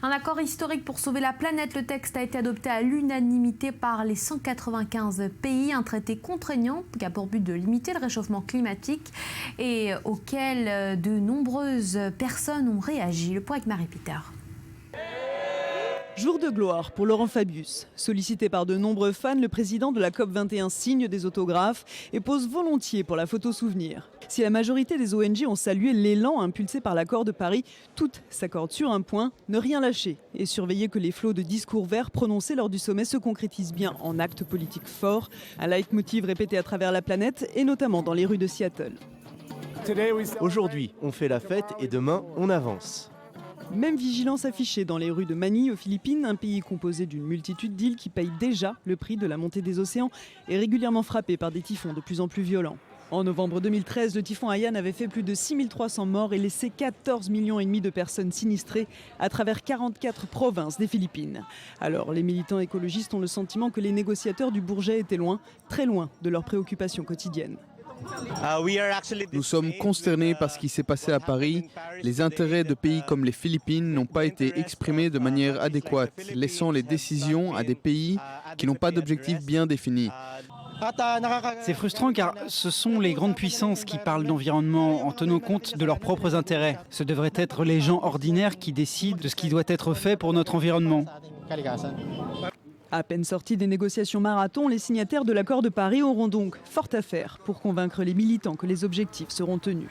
Un accord historique pour sauver la planète. Le texte a été adopté à l'unanimité par les 195 pays. Un traité contraignant qui a pour but de limiter le réchauffement climatique et auquel de nombreuses personnes ont réagi. Le point avec Marie-Peter. Jour de gloire pour Laurent Fabius. Sollicité par de nombreux fans, le président de la COP21 signe des autographes et pose volontiers pour la photo souvenir. Si la majorité des ONG ont salué l'élan impulsé par l'accord de Paris, toutes s'accordent sur un point, ne rien lâcher et surveiller que les flots de discours verts prononcés lors du sommet se concrétisent bien en actes politiques forts, un leitmotiv répété à travers la planète et notamment dans les rues de Seattle. Aujourd'hui, on fait la fête et demain, on avance. Même vigilance affichée dans les rues de Manille aux Philippines, un pays composé d'une multitude d'îles qui payent déjà le prix de la montée des océans et régulièrement frappé par des typhons de plus en plus violents. En novembre 2013, le typhon Haiyan avait fait plus de 6300 morts et laissé 14,5 millions de personnes sinistrées à travers 44 provinces des Philippines. Alors, les militants écologistes ont le sentiment que les négociateurs du Bourget étaient loin, très loin de leurs préoccupations quotidiennes. Nous sommes consternés par ce qui s'est passé à Paris. Les intérêts de pays comme les Philippines n'ont pas été exprimés de manière adéquate, laissant les décisions à des pays qui n'ont pas d'objectifs bien définis. C'est frustrant car ce sont les grandes puissances qui parlent d'environnement en tenant compte de leurs propres intérêts. Ce devraient être les gens ordinaires qui décident de ce qui doit être fait pour notre environnement. À peine sortis des négociations marathon, les signataires de l'accord de Paris auront donc fort à faire pour convaincre les militants que les objectifs seront tenus.